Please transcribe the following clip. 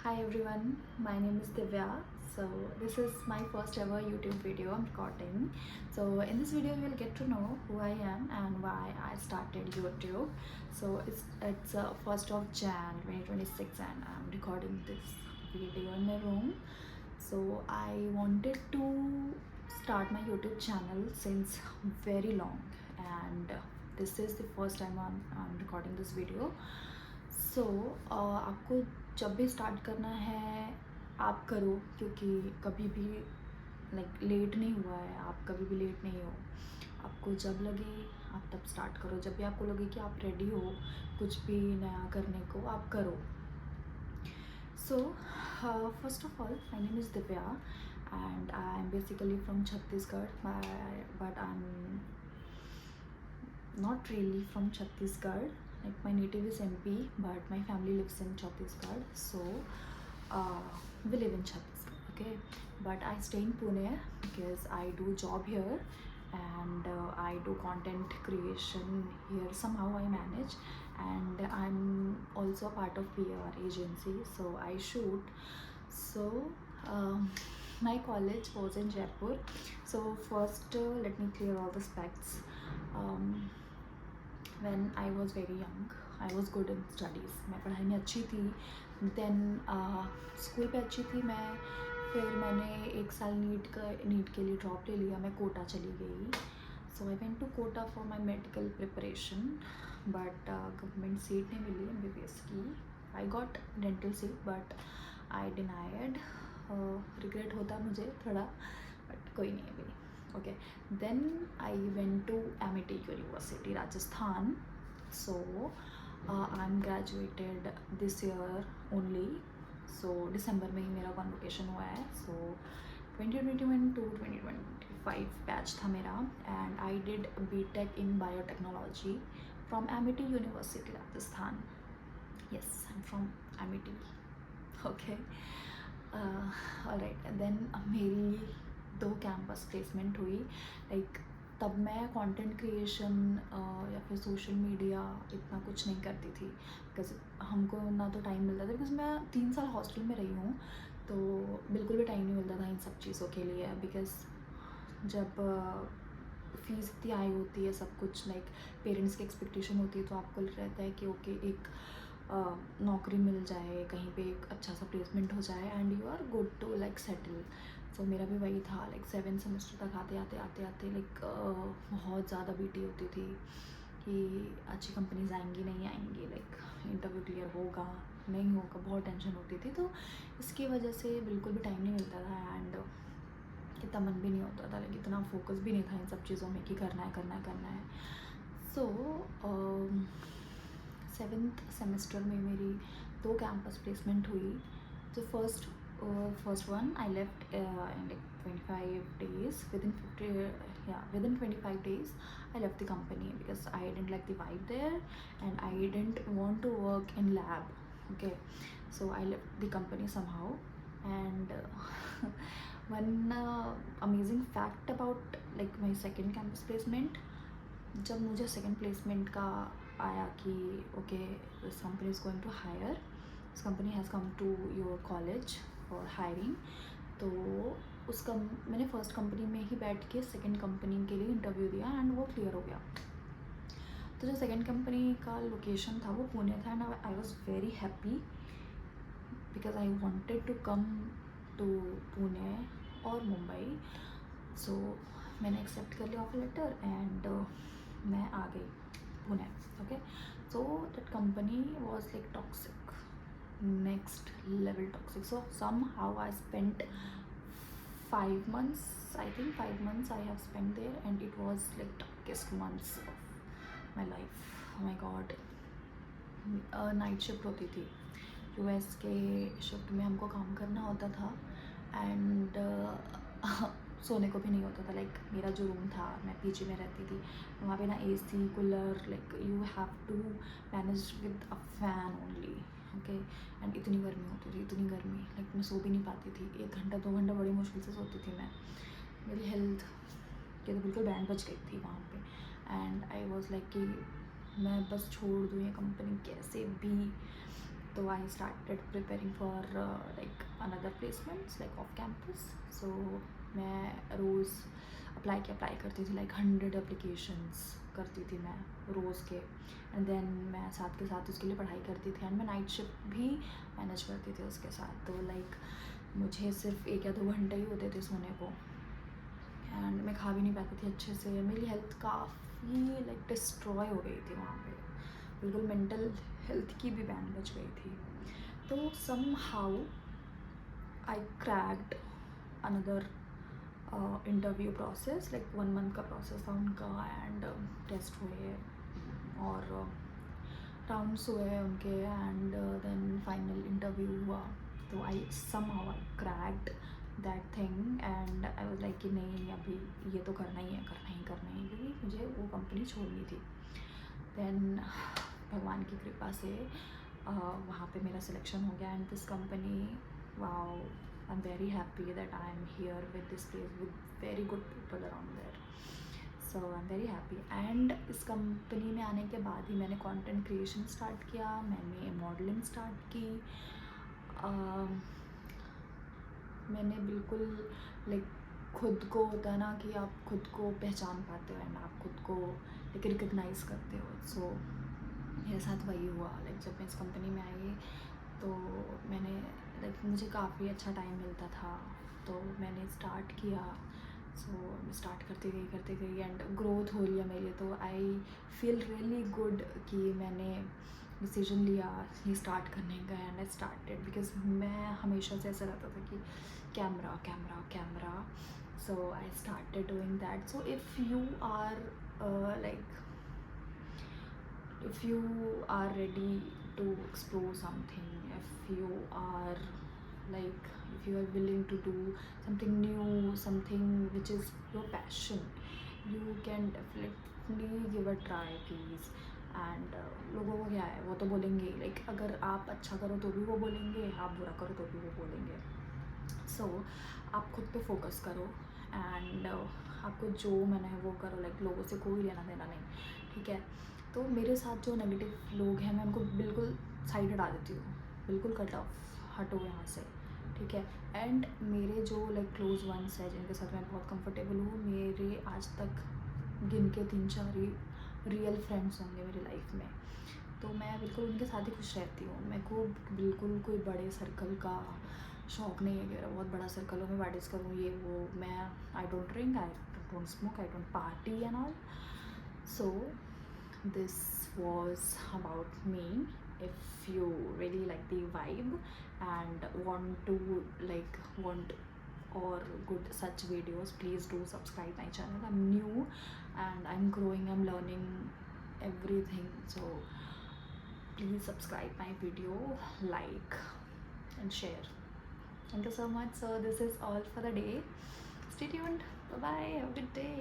Hi everyone, my name is Divya. So this is my first ever YouTube video I'm recording. So in this video you will get to know who I am and why I started YouTube. So it's 1st of Jan 2026 and I'm recording this video in my room. So I wanted to start my YouTube channel since very long, and this is the first time I'm recording this video. सो आपको जब भी start करना है आप करो, क्योंकि कभी भी लेट नहीं हुआ है, आप कभी भी लेट नहीं हो। आपको जब लगे आप तब स्टार्ट करो, जब भी आपको लगे कि आप रेडी हो कुछ भी नया करने को आप करो। So first of all my name is Divya and I am basically from Chhattisgarh, but I am not really from Chhattisgarh. Like my native is MP, but my family lives in Chhattisgarh. So we live in Chhattisgarh, okay. But I stay in Pune because I do job here, and I do content creation here. Somehow I manage, and I'm also part of PR agency. So I shoot. So my college was in Jaipur. So first, let me clear all the facts. When I was very young, I was good in studies. मैं पढ़ाई में अच्छी थी. Then school पे अच्छी थी मैं. फिर मैंने 1 साल नीट के लिए ड्रॉप ले लिया. मैं कोटा चली गई. So I went to Kota for my medical preparation, but government seat नहीं मिली MBBS की. I got dental seat, but I denied. Regret होता मुझे थोड़ा, but कोई नहीं अभी. Okay, then I went to Amity University, Rajasthan. So I'm graduated this year only. So December में ही मेरा convocation हुआ है. So 2021 to 2025 बैच था मेरा, and I did BTech in biotechnology from Amity University, Rajasthan. Yes, I'm from Amity. Okay. Alright, then मेरी 2 campus placement हुई. Like तब मैं कंटेंट क्रिएशन या फिर सोशल मीडिया इतना कुछ नहीं करती थी, बिकॉज हमको ना तो टाइम मिलता था, बिकॉज मैं 3 साल हॉस्टल में रही हूँ, तो बिल्कुल भी टाइम नहीं मिलता था इन सब चीज़ों के लिए. बिकॉज जब फीस इतनी हाई होती है, सब कुछ लाइक पेरेंट्स की एक्सपेक्टेशन होती है, तो आपको रहता है कि ओके एक नौकरी मिल जाए, कहीं पे एक अच्छा सा प्लेसमेंट हो जाए, and you are good to like settle. So मेरा भी वही था. लाइक 7 सेमेस्टर तक आते आते लाइक बहुत ज़्यादा बीटी होती थी कि अच्छी कंपनीज आएंगी नहीं आएंगी, लाइक इंटरव्यू क्लियर होगा नहीं होगा, बहुत टेंशन होती थी. तो इसकी वजह से बिल्कुल भी टाइम नहीं मिलता था, एंड इतना मन भी नहीं होता था, लाइक इतना फोकस भी नहीं था इन सब चीज़ों में कि करना है. सो 7th सेमेस्टर में मेरी 2 कैंपस प्लेसमेंट हुई. तो first one I left in like 25 days. Within 25 days I left the company because I didn't like the vibe there and I didn't want to work in lab. Okay, so I left the company somehow. And one amazing fact about like my second campus placement, जब मुझे second placement का आया कि okay this company is going to hire, this company has come to your college for hiring, तो मैंने first company में ही बैठ के सेकंड कंपनी के लिए इंटरव्यू दिया एंड वो क्लियर हो गया. तो जो सेकंड कंपनी का लोकेशन था वो पुणे था, and I was very happy because I wanted to come to Pune और मुंबई. सो मैंने एक्सेप्ट कर लिया ऑफर लेटर एंड मैं आ गई Pune. Okay, so that company was like toxic, next level toxic. So somehow I spent 5 months, I think 5 months I have spent there, and it was like darkest months of my life. Oh my god. Night shift होती थी, US के shift में हमको काम करना होता था, and सोने को भी नहीं होता था. लाइक मेरा जो रूम था, मैं पीजी में रहती थी, वहाँ पे ना AC cooler, like you have to manage with a fan only. Okay, and इतनी गर्मी होती थी, इतनी गर्मी, लाइक मैं सो भी नहीं पाती थी. 1 घंटा 2 घंटा बड़ी मुश्किल से सोती थी मैं. मेरी हेल्थ के तो बिल्कुल बैंड बज गई थी वहाँ पे. एंड आई वॉज लाइक कि मैं बस छोड़ दूँ ये कंपनी कैसे भी. तो I started preparing for like another placements like off campus. So मैं रोज़ अप्लाई करती थी, लाइक 100 एप्लीकेशंस करती थी मैं रोज़ के. एंड देन मैं साथ के साथ उसके लिए पढ़ाई करती थी, एंड मैं नाइट शिफ्ट भी मैनेज करती थी उसके साथ. तो लाइक मुझे सिर्फ 1 या 2 घंटे ही होते थे सोने को, एंड मैं खा भी नहीं पाती थी अच्छे से. मेरी हेल्थ काफ़ी लाइक डिस्ट्रॉय हो गई थी वहाँ पे, बिल्कुल मेंटल हेल्थ की भी बैंड बज गई थी. तो somehow I cracked another interview process, like 1 month का प्रोसेस था उनका. एंड टेस्ट हुए और राउंड्स हुए उनके, एंड देन फाइनल इंटरव्यू हुआ. तो I somehow I cracked that thing, and I was like कि नहीं, अभी ये तो करना ही है, क्योंकि मुझे वो कंपनी छोड़नी थी. देन भगवान की कृपा से वहाँ पे मेरा सिलेक्शन हो गया, and this company, wow, I am very happy that I am here with this place with very good people around there. So I am very happy. And इस कंपनी में आने के बाद ही मैंने कंटेंट क्रिएशन स्टार्ट किया, मैंने modelling start की. मैंने बिल्कुल लाइक खुद को, होता है ना कि आप खुद को पहचान पाते हो एंड आप खुद को लाइक रिकग्नाइज़ करते हो. सो मेरे साथ वही हुआ. लाइक जब मैं इस कंपनी में आई तो मैंने लाइक मुझे काफ़ी अच्छा टाइम मिलता था, तो मैंने स्टार्ट किया. सो स्टार्ट करते गई एंड ग्रोथ हो लिया मेरी. तो आई फील रियली गुड कि मैंने डिसीजन लिया ये स्टार्ट करने का, एंड आई स्टार्टेड बिकॉज मैं हमेशा से ऐसा रहता था कि camera. So I started doing that. So if you are like if you are ready to explore something, if you are like if you are willing to do something new, something which is your passion, you can definitely give a try please. And लोगों को क्या है, वो तो बोलेंगे. Like अगर आप अच्छा करो तो भी वो बोलेंगे, आप बुरा करो तो भी वो बोलेंगे. सो आप खुद पे फोकस करो, एंड आपको जो मन है वो करो. लाइक लोगों से कोई लेना देना नहीं, ठीक है. तो मेरे साथ जो नेगेटिव लोग हैं मैं उनको बिल्कुल साइड हटा देती हूँ, बिल्कुल कट ऑफ, हटो यहाँ से, ठीक है. एंड मेरे जो लाइक क्लोज वंस है जिनके साथ मैं बहुत कंफर्टेबल हूँ, मेरे आज तक गिन के 3-4 ही रियल फ्रेंड्स होंगे मेरी लाइफ में. तो मैं बिल्कुल उनके साथ ही खुश रहती हूँ. मेरे को बिल्कुल कोई बड़े सर्कल का शौक नहीं है कि मेरा बहुत बड़ा सर्कल हो, मैं पार्टीज करूँ ये वो. मैं I don't drink, I don't smoke, I don't party and all. So this was about me. If you really like the vibe and want or good such videos, please do subscribe my channel. I'm new and I'm growing, I'm learning everything, so please subscribe my video, like and share. Thank you so much. So this is all for the day. Stay tuned. Bye bye, have a good day.